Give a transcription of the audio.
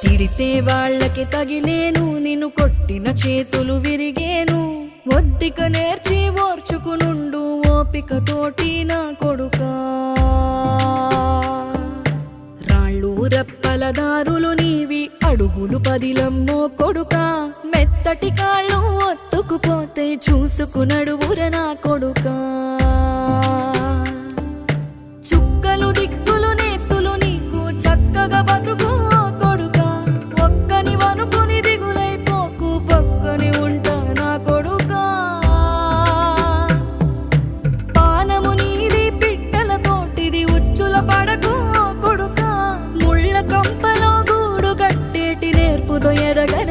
తిడితే వాళ్ళకి తగిలేను, నిన్ను కొట్టిన చేతులు విరిగేను. ఒద్దిక నేర్చి ఓర్చుకునుండు ఓపికతోటి నా కొడుకా. రాళ్ళు రప్పల దారులు నీవి, అడుగులు పదిలమ్మో కొడుకా. మెత్తటి కాళ్ళు ఒత్తుకుపోతే చూసుకునడువుర నా కొడుకా. చుక్కలు దిక్కులు నేస్తులు నీకు చక్కగా బతుకు కొడుకా. ఒక్కని వనుకుని దిగులైపోకు, పక్కని ఉంటా నా కొడుకా. పానము నీది పిట్టల తోటిది, ఉచ్చుల పడకు కొడుకా. ముళ్ళ కంపలో గూడు కట్టేటి నేర్పుతో ఎదగర